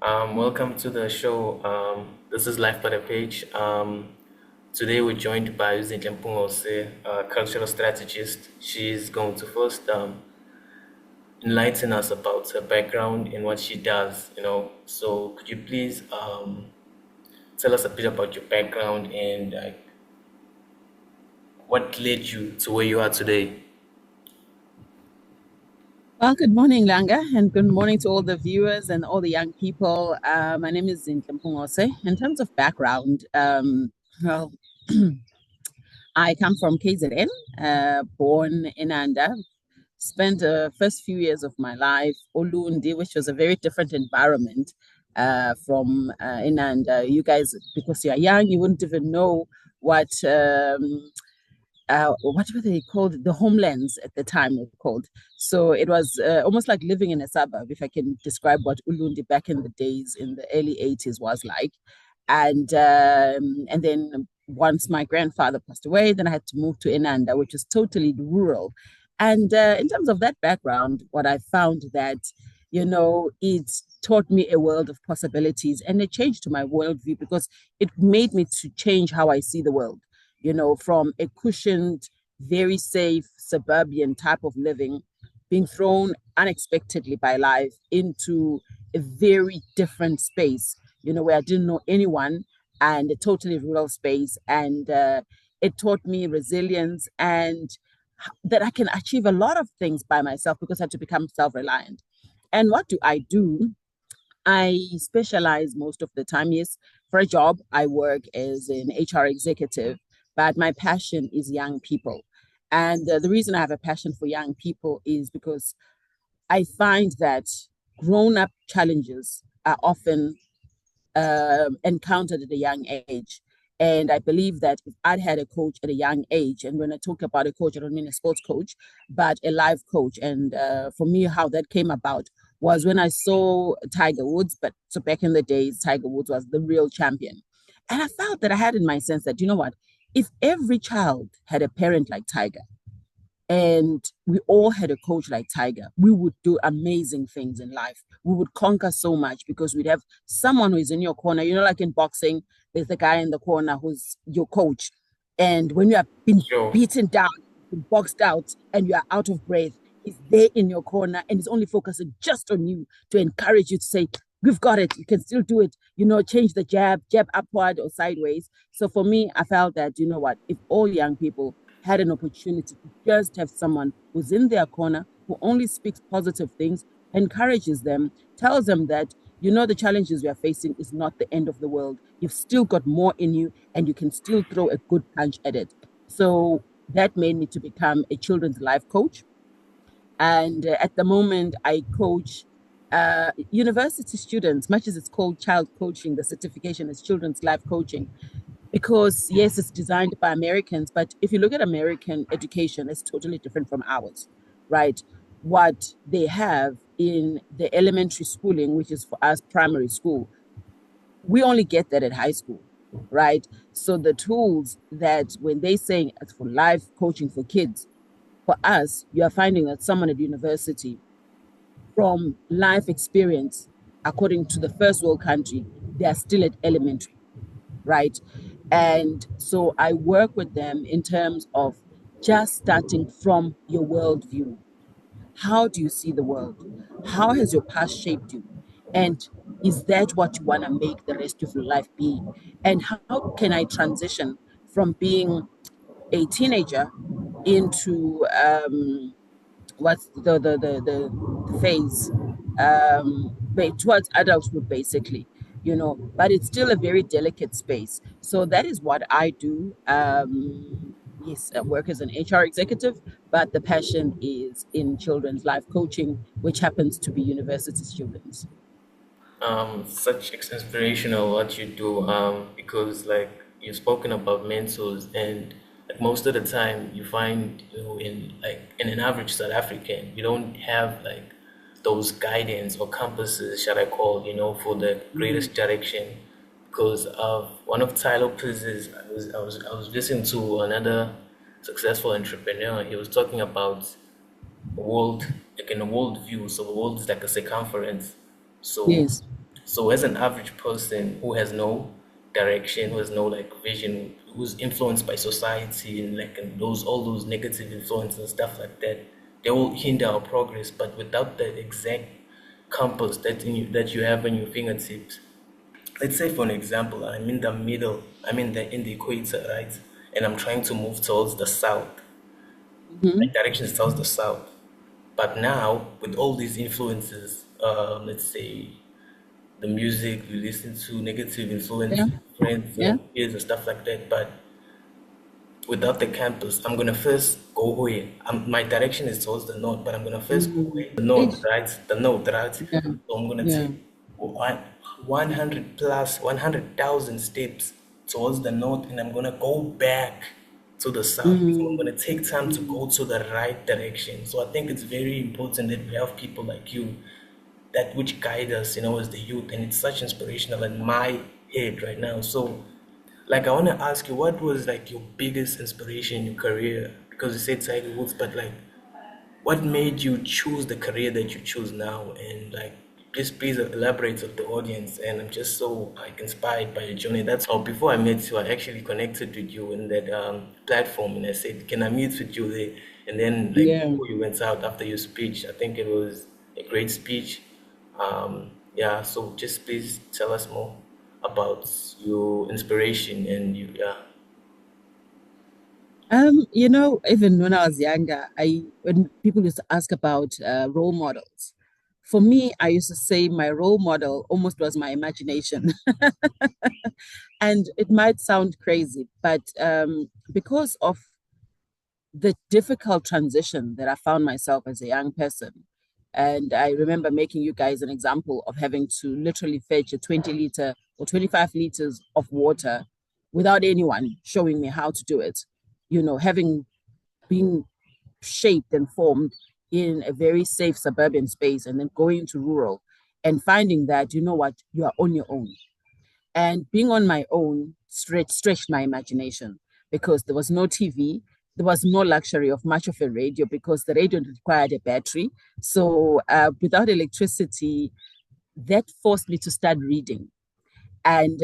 Welcome to the show. This is Life by the Page. Today we're joined by Zinhle Mpungose, a cultural strategist. She's going to first enlighten us about her background and what she does. So could you please tell us a bit about your background and what led you to where you are today? Well, good morning, Langa, and good morning to all the viewers and all the young people. My name is Zinhle Mpungose. In terms of background, well, I come from KZN, born in Anda, spent the first few years of my life Olundi, which was a very different environment from Inanda. You guys, because you're young, you wouldn't even know what were they called? The homelands at the time were called. So it was almost like living in a suburb, if I can describe what Ulundi back in the days in the early 80s was like. And then once my grandfather passed away, then I had to move to Inanda, which is totally rural. And in terms of that background, what I found that, it taught me a world of possibilities and it changed to my worldview because it made me to change how I see the world, from a cushioned, very safe suburban type of living, being thrown unexpectedly by life into a very different space, where I didn't know anyone and a totally rural space. And it taught me resilience and that I can achieve a lot of things by myself because I had to become self reliant. And what do I do? I specialize most of the time. Yes, for a job, I work as an HR executive, but my passion is young people. And the reason I have a passion for young people is because I find that grown up challenges are often encountered at a young age. And I believe that if I'd had a coach at a young age, and when I talk about a coach, I don't mean a sports coach, but a life coach. And for me, how that came about was when I saw Tiger Woods. But so back in the days, Tiger Woods was the real champion. And I felt that I had in my sense that, you know what, if every child had a parent like Tiger, and we all had a coach like Tiger, we would do amazing things in life. We would conquer so much because we'd have someone who is in your corner. Like in boxing, there's the guy in the corner who's your coach. And when you have been Sure. beaten down, been boxed out, and you are out of breath, he's there in your corner and he's only focusing just on you to encourage you to say, "We've got it. You can still do it. Change the jab upward or sideways." So for me, I felt that, you know what, if all young people had an opportunity to just have someone who's in their corner, who only speaks positive things, encourages them, tells them that, the challenges we are facing is not the end of the world. You've still got more in you and you can still throw a good punch at it. So that made me to become a children's life coach. And at the moment, I coach university students, much as it's called child coaching, the certification is children's life coaching because yes, it's designed by Americans, but if you look at American education, it's totally different from ours, right? What they have in the elementary schooling, which is for us primary school, we only get that at high school, right? So the tools that when they say it's for life coaching for kids, for us, you are finding that someone at university from life experience, according to the first world country, they are still at elementary, right? And so I work with them in terms of just starting from your worldview. How do you see the world? How has your past shaped you? And is that what you want to make the rest of your life be? And how can I transition from being a teenager into what's the phase towards adulthood, basically, but it's still a very delicate space. So that is what I do. Yes, I work as an HR executive, but the passion is in children's life coaching, which happens to be university students. Such inspirational what you do, because like you've spoken about mentors, and like most of the time you find, in an average South African, you don't have like those guidance or compasses, shall I call, for the Mhm. greatest direction. Because of one of Tyler Piz's, I was listening to another successful entrepreneur. He was talking about world, like in a world view. So the world is like a circumference. So Yes. So as an average person who has no direction, who has no like vision, who's influenced by society and like and those all those negative influences and stuff like that, they will hinder our progress. But without that exact compass that you have on your fingertips, let's say for an example, I'm in the middle, I'm in the equator, right? And I'm trying to move towards the south. My Hmm. direction is towards the south. But now, with all these influences, let's say the music you listen to, negative Yeah, influence, friends, yeah. peers, and stuff like that. But without the campus, I'm gonna first go where my direction is towards the north, but I'm gonna first go Mm. where the north, It, right? The north, right? yeah, So I'm gonna yeah. take one, 100 plus 100,000 steps towards the north, and I'm gonna go back to the south. So I'm Mm, gonna take time to mm. go to the right direction. So I think it's very important that we have people like you that which guide us, as the youth, and it's such inspirational in my head right now. So, like, I want to ask you, what was like your biggest inspiration in your career? Because you said Tiger Woods, but like, what made you choose the career that you choose now? And like, just please elaborate with the audience. And I'm just so like inspired by your journey. That's how before I met you, I actually connected with you in that platform, and I said, "Can I meet with you there?" And then like Yeah. before you went out after your speech, I think it was a great speech. Yeah. So just please tell us more about your inspiration and you. Yeah. Even when I was younger, when people used to ask about role models, for me, I used to say my role model almost was my imagination. And it might sound crazy, but because of the difficult transition that I found myself as a young person, and I remember making you guys an example of having to literally fetch a 20-liter or 25 liters of water without anyone showing me how to do it. Having been shaped and formed in a very safe suburban space and then going to rural and finding that, you know what, you are on your own. And being on my own stretched my imagination because there was no TV. There was no luxury of much of a radio because the radio required a battery. So without electricity, that forced me to start reading. And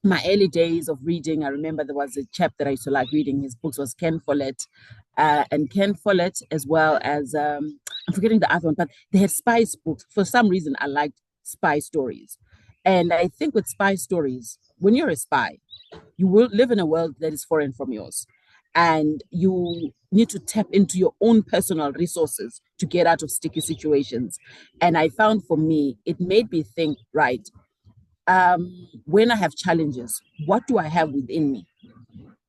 my early days of reading, I remember there was a chap that I used to like reading. His books was Ken Follett, and Ken Follett, as well as I'm forgetting the other one, but they had spy books. For some reason, I liked spy stories, and I think with spy stories, when you're a spy, you will live in a world that is foreign from yours, and you need to tap into your own personal resources to get out of sticky situations. And I found for me, it made me think, right, when I have challenges, what do I have within me?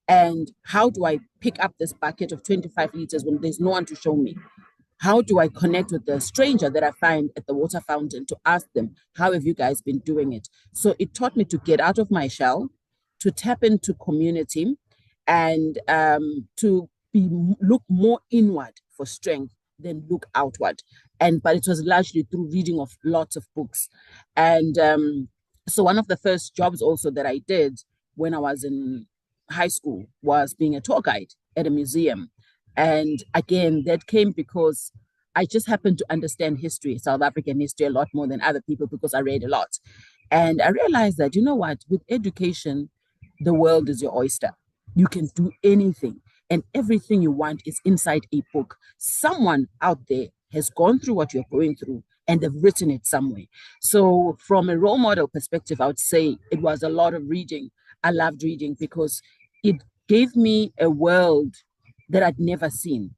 And how do I pick up this bucket of 25 liters when there's no one to show me? How do I connect with the stranger that I find at the water fountain to ask them, how have you guys been doing it? So it taught me to get out of my shell, to tap into community, and to look more inward for strength than look outward. But it was largely through reading of lots of books. And so one of the first jobs also that I did when I was in high school was being a tour guide at a museum. And again, that came because I just happened to understand history, South African history, a lot more than other people because I read a lot. And I realized that, you know what, with education, the world is your oyster. You can do anything, and everything you want is inside a book. Someone out there has gone through what you're going through and they've written it somewhere. So, from a role model perspective, I would say it was a lot of reading. I loved reading because it gave me a world that I'd never seen.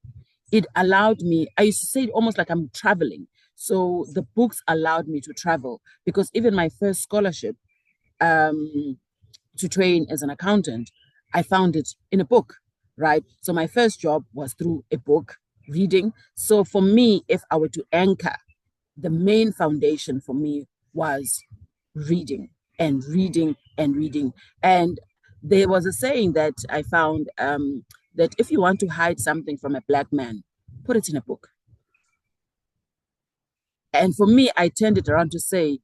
It allowed me, I used to say it almost like I'm traveling. So the books allowed me to travel because even my first scholarship um, to train as an accountant, I found it in a book, right? So my first job was through a book, reading. So for me, if I were to anchor, the main foundation for me was reading and reading and reading. And there was a saying that I found that if you want to hide something from a black man, put it in a book. And for me, I turned it around to say,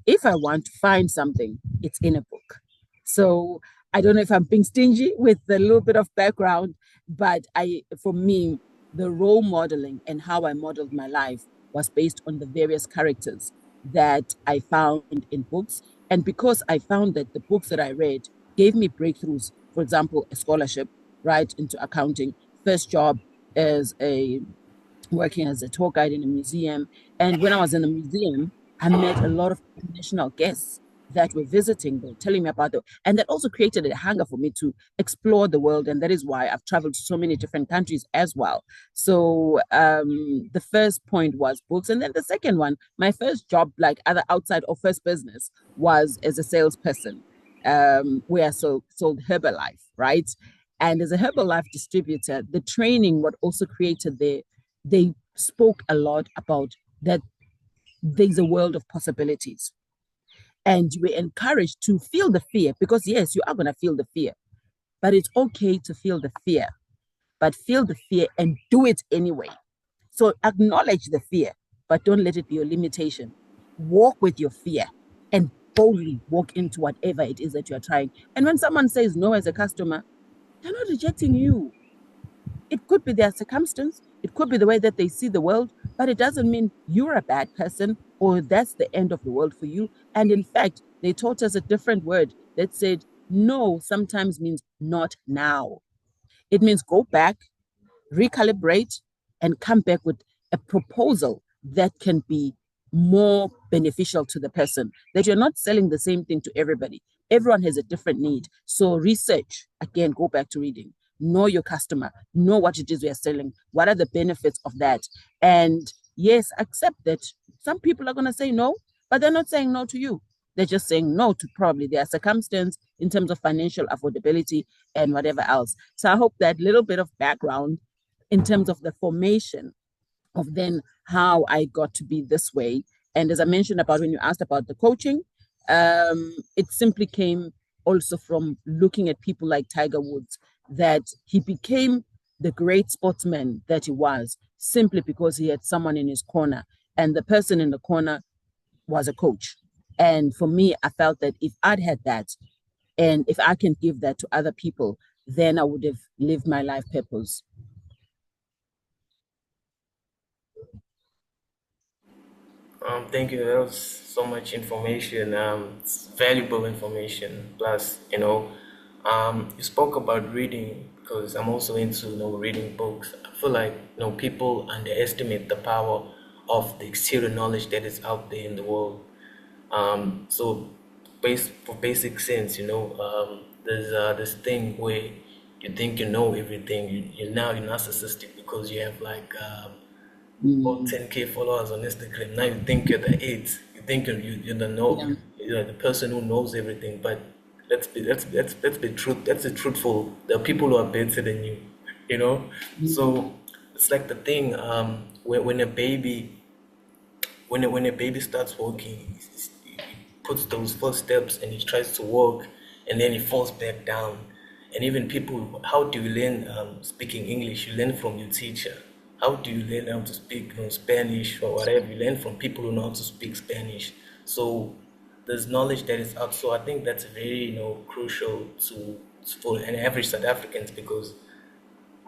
if I want to find something, it's in a book. So I don't know if I'm being stingy with a little bit of background, but for me, the role modeling and how I modeled my life was based on the various characters that I found in books. And because I found that the books that I read gave me breakthroughs, for example, a scholarship, right, into accounting, first job as a working as a tour guide in a museum. And when I was in the museum, I met a lot of international guests that were visiting, they were telling me about it. And that also created a hunger for me to explore the world. And that is why I've traveled to so many different countries as well. So the first point was books. And then the second one, my first job, like other outside or first business, was as a salesperson, where I sold Herbalife, right? And as a Herbalife distributor, the training what also created there, they spoke a lot about that there's a world of possibilities. And you were encouraged to feel the fear because, yes, you are going to feel the fear, but it's okay to feel the fear, but feel the fear and do it anyway. So acknowledge the fear, but don't let it be your limitation. Walk with your fear and boldly walk into whatever it is that you're trying. And when someone says no as a customer, they're not rejecting you. It could be their circumstance, it could be the way that they see the world, but it doesn't mean you're a bad person or that's the end of the world for you. And in fact, they taught us a different word that said no sometimes means not now. It means go back, recalibrate, and come back with a proposal that can be more beneficial to the person. That you're not selling the same thing to everybody. Everyone has a different need. So research, again, go back to reading. Know your customer, know what it is we are selling, what are the benefits of that. And yes, accept that some people are going to say no, but they're not saying no to you. They're just saying no to probably their circumstance in terms of financial affordability and whatever else. So I hope that little bit of background in terms of the formation of then how I got to be this way. And as I mentioned about when you asked about the coaching, it simply came also from looking at people like Tiger Woods, that he became the great sportsman that he was simply because he had someone in his corner. And the person in the corner was a coach. And for me, I felt that if I'd had that, and if I can give that to other people, then I would have lived my life purpose. Thank you. That was so much information. It's valuable information. Plus, you spoke about reading because I'm also into reading books. I feel like people underestimate the power of the exterior knowledge that is out there in the world. So, for basic sense, there's this thing where you think you know everything. You're narcissistic because you have like about Mm, 10K followers on Instagram. Now you think you're the it. You think you're the know yeah. you're the person who knows everything. But let's be truth. That's the truthful. There are people who are better than you. You know. Mm, So it's like the thing. When a baby when a baby starts walking, he puts those first steps and he tries to walk, and then he falls back down. And even people, how do you learn speaking English? You learn from your teacher. How do you learn how to speak Spanish or whatever? You learn from people who know how to speak Spanish. So there's knowledge that is out. So I think that's very crucial to for an average South Africans because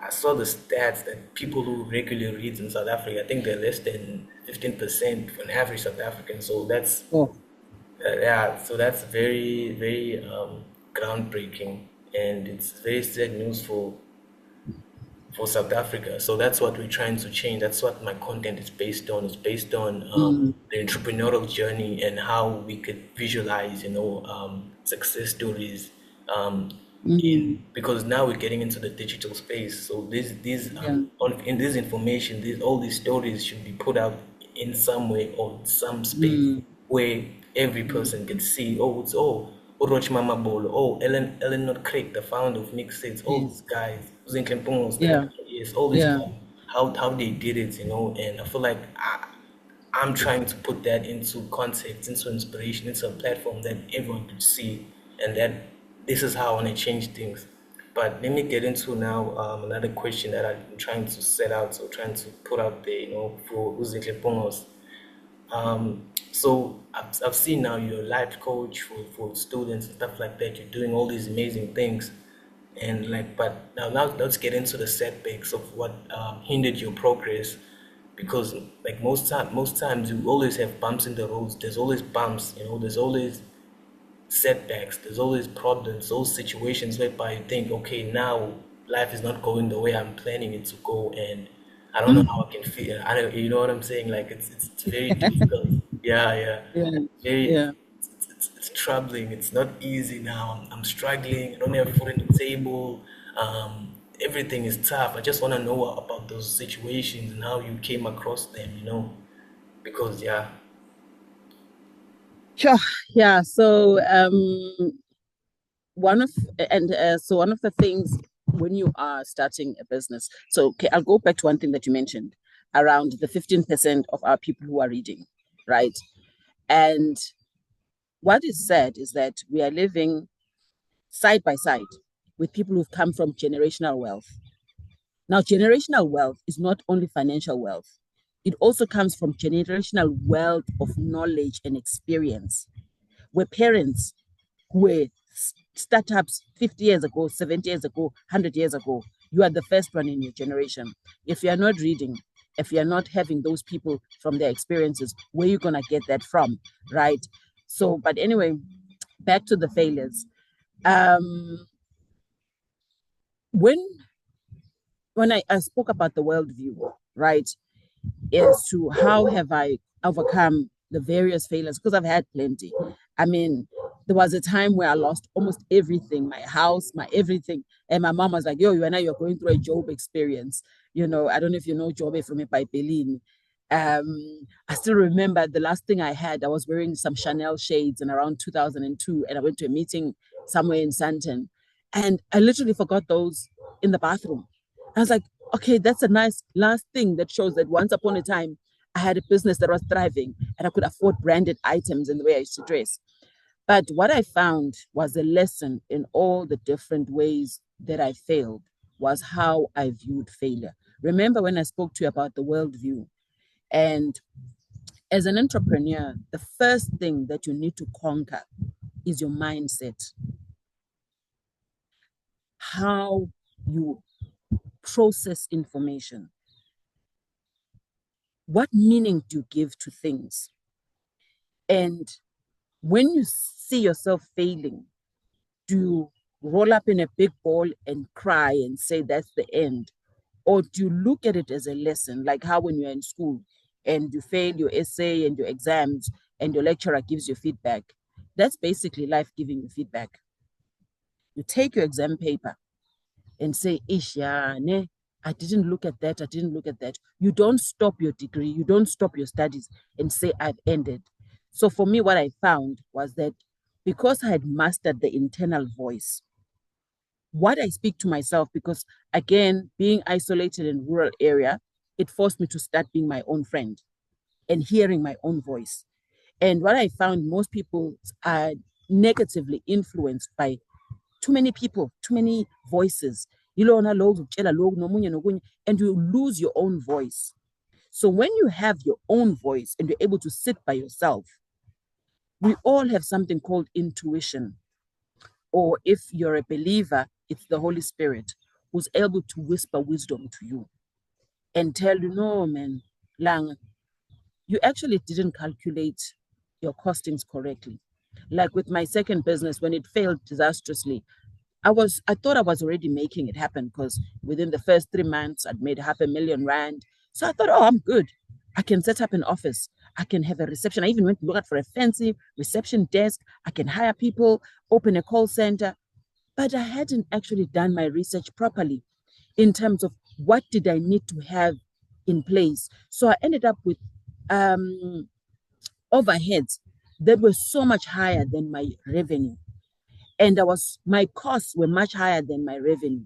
I saw the stats that people who regularly read in South Africa, I think they're less than 15% for an average South African. So that's oh, yeah, so that's very, very groundbreaking, and it's very sad news for South Africa. So that's what we're trying to change. That's what my content is based on. It's based on mm, the entrepreneurial journey and how we could visualize, success stories. Um, mm, because now we're getting into the digital space. So these yeah. in this information, all these stories should be put out in some way or some space Mm, where every mm, person can see. Oh, it's Oroch Mama Bolo. Oh, Ellen Craig, the founder of Mixtates. All these yes. guys, Zinhle Mpungose, Yeah. yes, all these Yeah. guys. How they did it, and I feel like I'm trying to put that into context, into inspiration, into a platform that everyone could see, and that this is how I want to change things. But let me get into now another question that I've been trying to set out, so trying to put out there, for Uzinhle Pongos. So I've seen now you're a life coach for students and stuff like that. You're doing all these amazing things, but now let's get into the setbacks of what hindered your progress because like most times you always have bumps in the roads. There's always bumps, you know. There's always setbacks. There's always problems. Those situations whereby you think, okay, now life is not going the way I'm planning it to go, and I don't know how I can feel. I don't, you know what I'm saying? Like it's very difficult. Yeah, yeah. Yeah, Very, yeah. it's troubling. It's not easy now. I'm struggling. I don't have food on the table. Everything is tough. I just want to know about those situations and how you came across them, you know? Because, yeah. Sure. Yeah. So one of one of the things when you are starting a business. So okay, I'll go back to one thing that you mentioned around the 15% of our people who are reading, right? And what is said is that we are living side by side with people who've come from generational wealth. Now, generational wealth is not only financial wealth, it also comes from generational wealth of knowledge and experience, where parents who were startups 50 years ago, 70 years ago, 100 years ago, you are the first one in your generation. If you are not reading, if you're not having those people from their experiences, where are you going to get that from, right? So, but anyway, back to the failures. Um, when when I spoke about the worldview, right, as to how have I overcome the various failures, because I've had plenty. I mean, there was a time where I lost almost everything, my house, my everything. And my mom was like, yo, you and I, you're going through a job experience. You know, I don't know if you know Job from Berlin. I still remember the last thing I had, I was wearing some Chanel shades in around 2002, and I went to a meeting somewhere in Santon. And I literally forgot those in the bathroom. I was like, okay, that's a nice last thing that shows that once upon a time, I had a business that was thriving and I could afford branded items in the way I used to dress. But what I found was a lesson in all the different ways that I failed was how I viewed failure. Remember when I spoke to you about the worldview? And as an entrepreneur, the first thing that you need to conquer is your mindset, how you process information. What meaning do you give to things? And when you see yourself failing, do you roll up in a big ball and cry and say that's the end? Or do you look at it as a lesson, like how when you're in school and you fail your essay and your exams and your lecturer gives you feedback? That's basically life giving you feedback. You take your exam paper and say, Ish, yeah, ne, I didn't look at that. I didn't look at that. You don't stop your degree. You don't stop your studies and say, I've ended. So for me, what I found was that because I had mastered the internal voice, what I speak to myself, because again, being isolated in rural area, it forced me to start being my own friend and hearing my own voice. And what I found, most people are negatively influenced by too many people, too many voices. And you lose your own voice. So when you have your own voice and you're able to sit by yourself, we all have something called intuition. Or if you're a believer, it's the Holy Spirit who's able to whisper wisdom to you and tell you, no, man, Lang, you actually didn't calculate your costings correctly. Like with my second business, when it failed disastrously, I thought I was already making it happen because within the first 3 months I'd made R500,000. So I thought, oh, I'm good. I can set up an office. I can have a reception. I even went to look out for a fancy reception desk. I can hire people, open a call center. But I hadn't actually done my research properly in terms of what did I need to have in place. So I ended up with um, overheads that were so much higher than my revenue, and my costs were much higher than my revenue.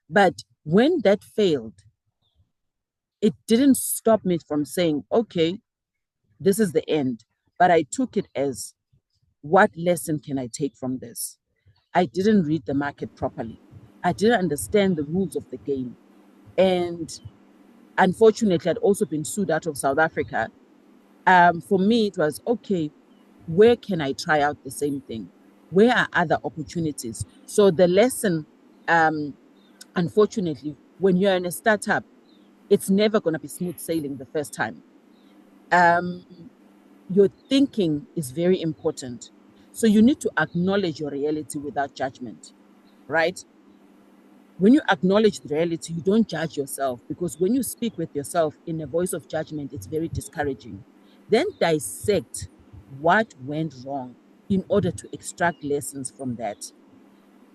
But when that failed, it didn't stop me from saying, okay, this is the end. But I took it as, what lesson can I take from this? I didn't read the market properly. I didn't understand the rules of the game. And unfortunately, I'd also been sued out of South Africa. For me, it was okay, where can I try out the same thing? Where are other opportunities? So the lesson, unfortunately, when you're in a startup, It's never going to be smooth sailing the first time. Um, your thinking is very important. So you need to acknowledge your reality without judgment, right? When you acknowledge the reality, you don't judge yourself, because when you speak with yourself in a voice of judgment, it's very discouraging. Then dissect what went wrong in order to extract lessons from that.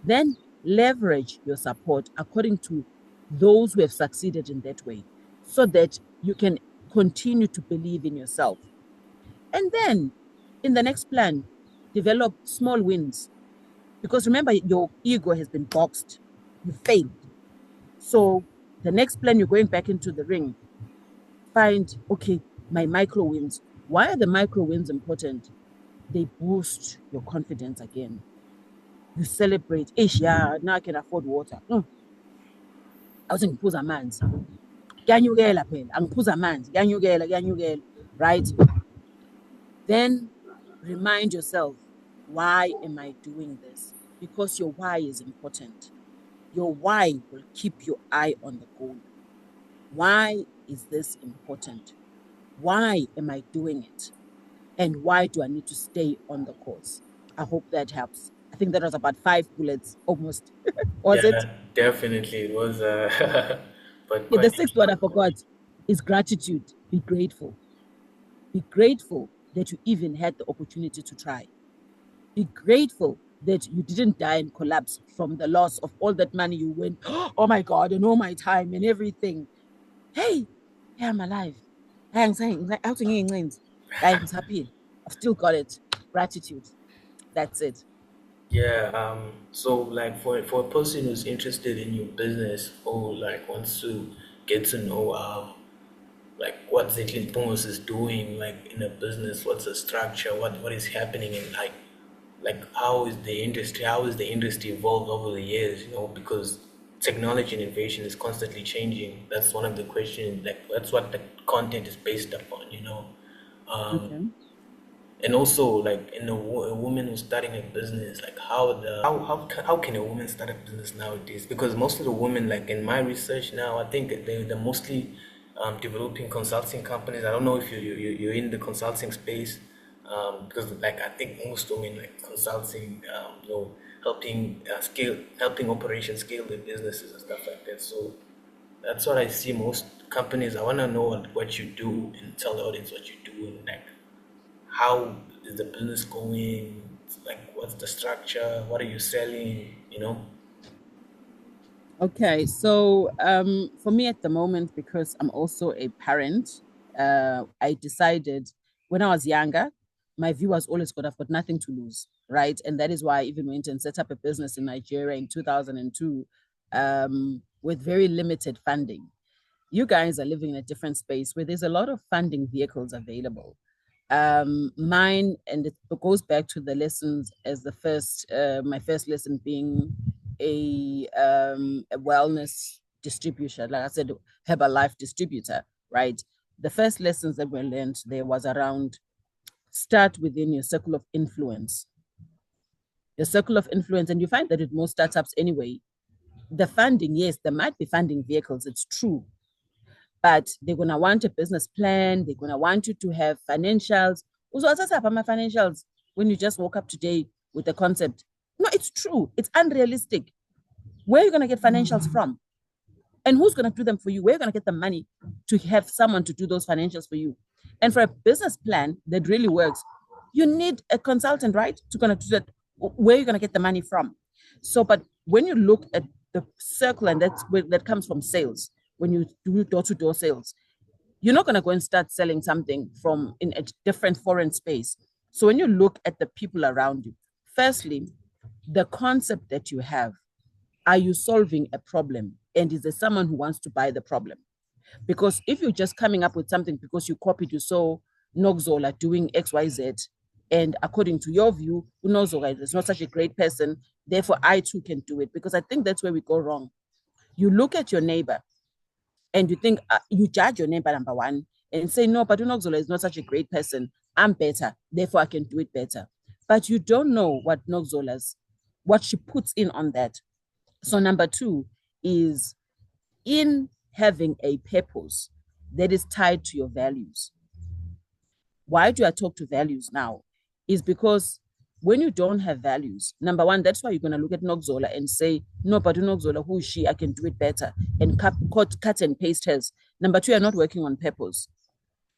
Then leverage your support according to those who have succeeded in that way, so that you can continue to believe in yourself. And then in the next plan, develop small wins, because remember, your ego has been boxed. You failed. So the next plan, you're going back into the ring. Find, okay, my micro wins. Why are the micro wins important? They boost your confidence again. You celebrate. Ish, yeah, now I can afford water. Awuthi ngiphuza amanzi. Kuyanyukela phela, angiphuza amanzi. Kuyanyukela. Right? Then remind yourself, why am I doing this? Because your why is important. Your why will keep your eye on the goal. Why is this important? Why am I doing it? And why do I need to stay on the course? I hope that helps. I think that was about 5 bullets almost. Was it? Yeah, definitely. It was, but Okay, the quite sixth one I forgot is gratitude. Be grateful. Be grateful that you even had the opportunity to try. Be grateful that you didn't die and collapse from the loss of all that money you went, oh my God, and all my time and everything. Hey, hey, I'm alive. Hey, I'm saying, how to get names. I'm happy. I've still got it. Gratitude. That's it. yeah. So like for a person who's interested in your business or like wants to get to know like what Zinhle Mpungose is doing like in a business, what's the structure, what is happening in like how is the industry evolved over the years, you know, because technology and innovation is constantly changing. That's one of the questions, like that's what the content is based upon, you know. Um, Okay. and also like in a woman who's starting a business, like how can a woman start a business nowadays? Because most of the women, like in my research now, I think they're mostly developing consulting companies. I don't know if you're in the consulting space, because like I think most women like consulting, you know, helping operations scale their businesses and stuff like that. So that's what I see most companies. I want to know what you do and tell the audience what you do and like how is the business going? Like, what's the structure? What are you selling? You know? Okay. So for me at the moment, because I'm also a parent, I decided when I was younger, my view was always good. I've got nothing to lose, right? And that is why I even went and set up a business in Nigeria in 2002, with very limited funding. You guys are living in a different space where there's a lot of funding vehicles available. Mine, and it goes back to the lessons as the first, my first lesson being a wellness distributor, like I said, Herbalife distributor, right? The first lessons that were learned there was around start within your circle of influence. Your circle of influence, and you find that with most startups anyway, the funding, yes, there might be funding vehicles, it's true, but they're going to want a business plan. They're going to want you to have financials. Also, what's up my financials when you just woke up today with the concept? No, it's true. It's unrealistic. Where are you going to get financials from? And who's going to do them for you? Where are you going to get the money to have someone to do those financials for you? And for a business plan that really works, you need a consultant, right? To going to do that. Where are you going to get the money from? So, but when you look at the circle, and that's where that comes from sales, when you do door-to-door sales, you're not going to go and start selling something from in a different foreign space. So when you look at the people around you, firstly, the concept that you have, are you solving a problem? And is there someone who wants to buy the problem? Because if you're just coming up with something because you copied, you saw Nogzola doing XYZ, and according to your view, Nogzola is not such a great person, therefore I too can do it. Because I think that's where we go wrong. You look at your neighbor and you think, you judge your neighbor, number one, and say, no, but Nogzola is not such a great person. I'm better, therefore I can do it better. But you don't know what she puts in on that. So number two is in having a purpose that is tied to your values. Why do I talk to values now? Is because when you don't have values, number one, that's why you're going to look at Nokzola and say, no, but Nokzola, who is she? I can do it better. And cut and paste hers. Number two, you're not working on purpose.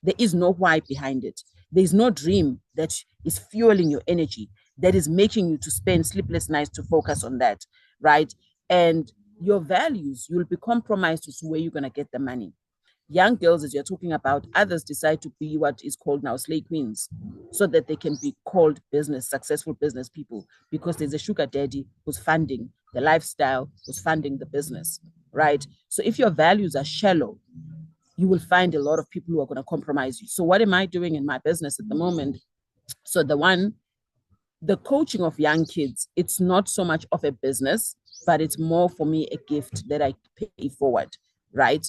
There is no why behind it. There is no dream that is fueling your energy, that is making you to spend sleepless nights to focus on that, right? And your values, you'll be compromised as to where you're going to get the money. Young girls, as you're talking about, others decide to be what is called now slay queens so that they can be called successful business people because there's a sugar daddy who's funding the lifestyle, who's funding the business, right? So if your values are shallow, you will find a lot of people who are going to compromise you. So what am I doing in my business at the moment? So the coaching of young kids, it's not so much of a business, but it's more for me a gift that I pay forward, right?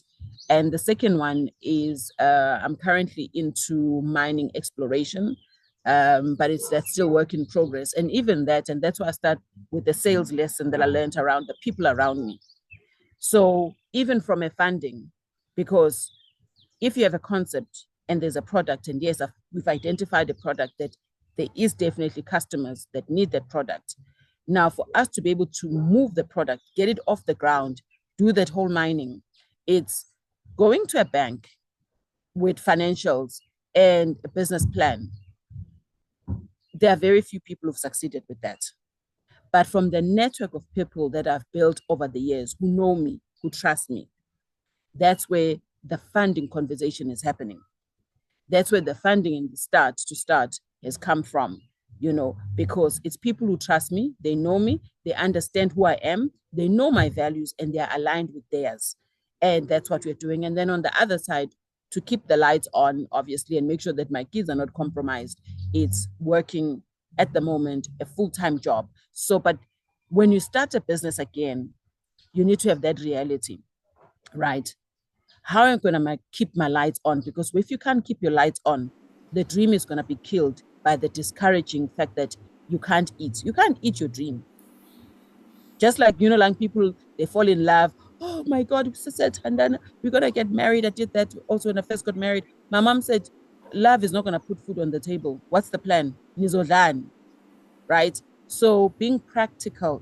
And the second one is I'm currently into mining exploration, but that's still work in progress. And even that, and that's why I start with the sales lesson that I learned around the people around me. So even from a funding, because if you have a concept and there's a product, and yes, we've identified a product that there is definitely customers that need that product. Now, for us to be able to move the product, get it off the ground, do that whole mining, it's going to a bank with financials and a business plan. There are very few people who've succeeded with that. But from the network of people that I've built over the years who know me, who trust me, that's where the funding conversation is happening. That's where the funding in the start has come from, because it's people who trust me, they know me, they understand who I am, they know my values, and they're aligned with theirs. And that's what we're doing. And then on the other side, to keep the lights on, obviously, and make sure that my kids are not compromised, it's working at the moment, a full-time job. So, but when you start a business again, you need to have that reality, right? How am I going to keep my lights on? Because if you can't keep your lights on, the dream is going to be killed by the discouraging fact that you can't eat. You can't eat your dream. Just like, like people, they fall in love. Oh my God, and then we're going to get married. I did that also when I first got married. My mom said, love is not going to put food on the table. What's the plan? Nizodlan, right? So being practical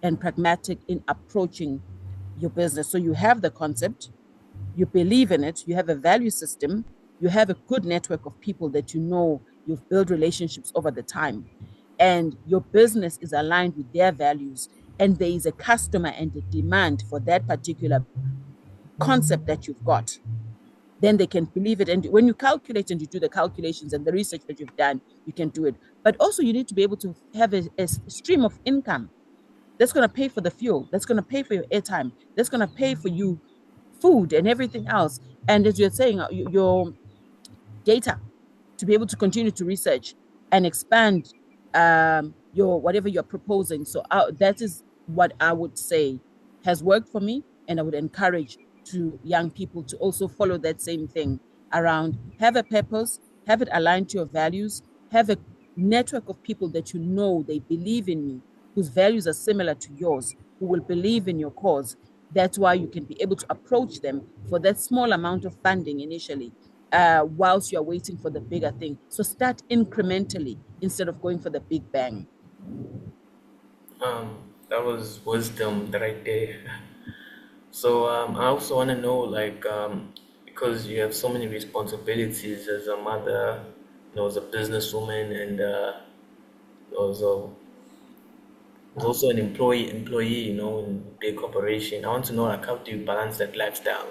and pragmatic in approaching your business. So you have the concept, you believe in it, you have a value system, you have a good network of people that you've built relationships over the time, and your business is aligned with their values, and there is a customer and a demand for that particular concept that you've got, then they can believe it. And when you calculate and you do the calculations and the research that you've done, you can do it. But also you need to be able to have a stream of income that's going to pay for the fuel, that's going to pay for your airtime, that's going to pay for you food and everything else. And as you're saying, your data to be able to continue to research and expand your whatever you're proposing. So that is what I would say has worked for me, and I would encourage to young people to also follow that same thing around have a purpose, have it aligned to your values, have a network of people that they believe in you, whose values are similar to yours, who will believe in your cause. That's why you can be able to approach them for that small amount of funding initially, whilst you're waiting for the bigger thing. So start incrementally instead of going for the big bang. That was wisdom right there. So I also want to know, like, because you have so many responsibilities as a mother, as a businesswoman, and also an employee, in big corporation. I want to know, like, how do you balance that lifestyle?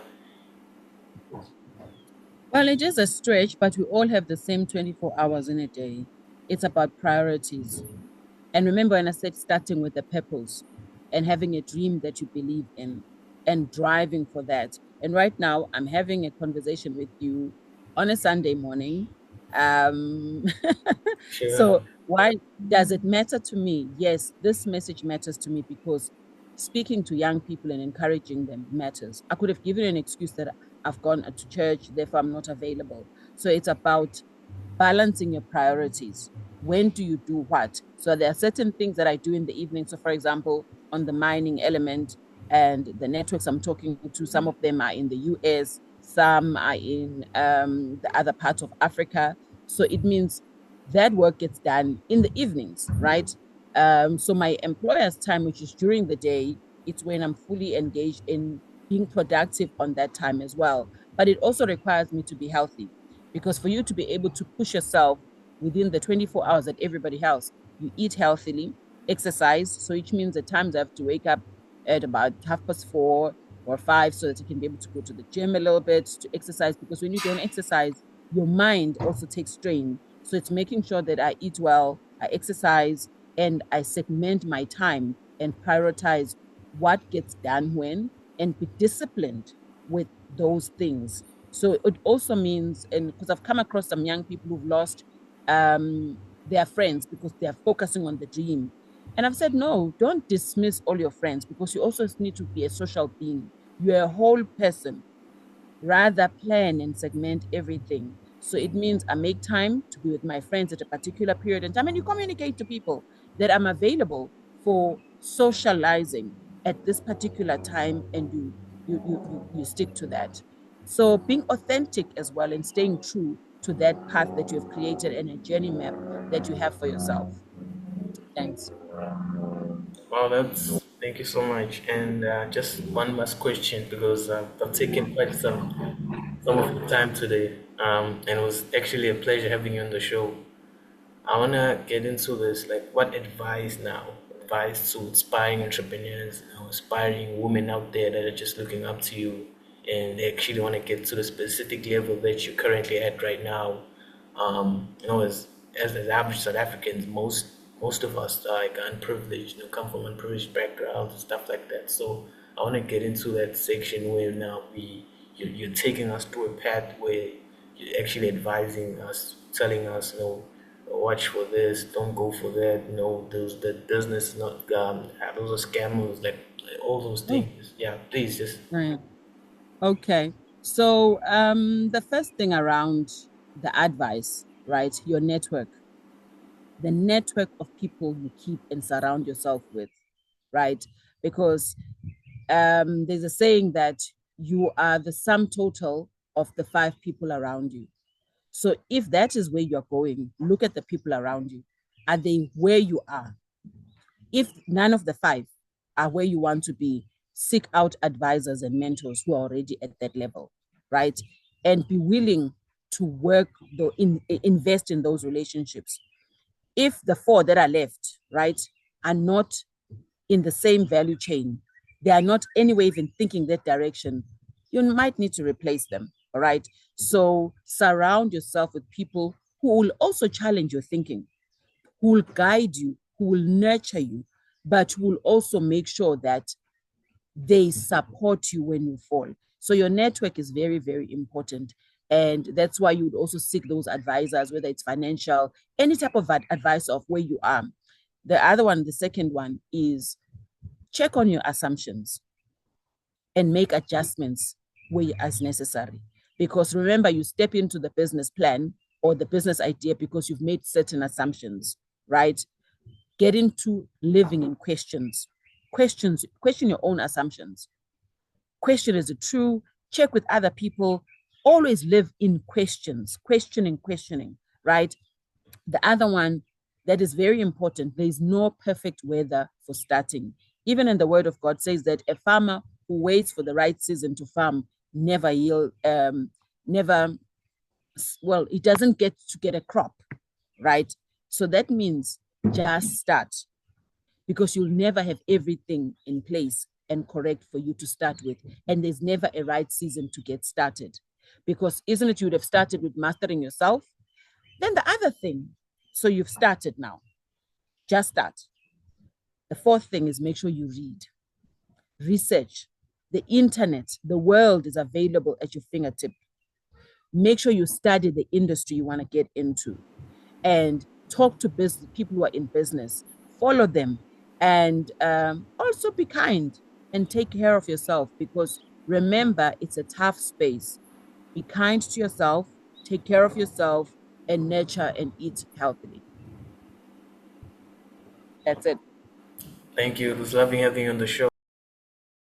Well, it is a stretch, but we all have the same 24 hours in a day. It's about priorities. And remember, when I said starting with a purpose and having a dream that you believe in and driving for that. And right now, I'm having a conversation with you on a Sunday morning. Um, Sure. so, why does it matter to me? Yes, this message matters to me because speaking to young people and encouraging them matters. I could have given an excuse that I've gone to church, therefore I'm not available. So, it's about balancing your priorities. When do you do what? So there are certain things that I do in the evening. So, for example, on the mining element, And the networks I'm talking to, some of them are in the US, some are in the other parts of Africa. So it means that work gets done in the evenings, right? So my employer's time, which is during the day, it's when I'm fully engaged in being productive on that time as well. But it also requires me to be healthy, because for you to be able to push yourself within the 24 hours that everybody has, you eat healthily, exercise. So which means at times I have to wake up at about 4:30 or 5 so that you can be able to go to the gym a little bit to exercise, because when you don't exercise, your mind also takes strain. So it's making sure that I eat well, I exercise, and I segment my time and prioritize what gets done when, and be disciplined with those things. So it also means, and because I've come across some young people who've lost their friends because they're focusing on the dream. And I've said, no, don't dismiss all your friends, because you also need to be a social being. You're a whole person. Rather plan and segment everything. So it means I make time to be with my friends at a particular period in time, and you communicate to people that I'm available for socializing at this particular time, and you stick to that. So being authentic as well and staying true to that path that you've created and a journey map that you have for yourself. Thanks. Wow, that's thank you so much. And just one last question because I've taken quite some of the time today, and it was actually a pleasure having you on the show. I wanna get into this, like, what advice now? Advice to aspiring entrepreneurs, aspiring women out there that are just looking up to you, and they actually want to get to the specific level that you're currently at right now. As average South Africans, most of us are like unprivileged, come from unprivileged backgrounds and stuff like that. So I want to get into that section where now you're taking us through a path where you're actually advising us, telling us, watch for this, don't go for that. Those the business is not those are scammers, like all those Oh, things. Yeah, please just. right. Okay. So the first thing around the advice, right? Your network, the network of people you keep and surround yourself with, right? Because there's a saying that you are the sum total of the five people around you. So if that is where you're going, look at the people around you. Are they where you are? If none of the five are where you want to be, seek out advisors and mentors who are already at that level, right? And be willing to invest in those relationships. If the four that are left, right, are not in the same value chain, they are not anyway even thinking that direction, you might need to replace them. All right. So surround yourself with people who will also challenge your thinking, who will guide you, who will nurture you, but who will also make sure that they support you when you fall. So your network is very, very important. And that's why you would also seek those advisors, whether it's financial, any type of advice of where you are. The other one, the second one, is check on your assumptions and make adjustments where as necessary. Because remember, you step into the business plan or the business idea because you've made certain assumptions, right? Get into living in questions. Question your own assumptions. Question, is it true? Check with other people. Always live in questioning, right? The other one that is very important, there is no perfect weather for starting. Even in the word of God says that a farmer who waits for the right season to farm never yield, never, well, he doesn't get a crop, right? So that means just start, because you'll never have everything in place and correct for you to start with. And there's never a right season to get started. Because isn't it, you would have started with mastering yourself? Then the other thing, so you've started now, just start. The fourth thing is make sure you read, research. The internet, the world is available at your fingertip. Make sure you study the industry you want to get into, and talk to business people who are in business. Follow them, and also be kind and take care of yourself, because remember, it's a tough space. Be kind to yourself, take care of yourself, and nurture and eat healthily. That's it. Thank you. It was lovely having you on the show.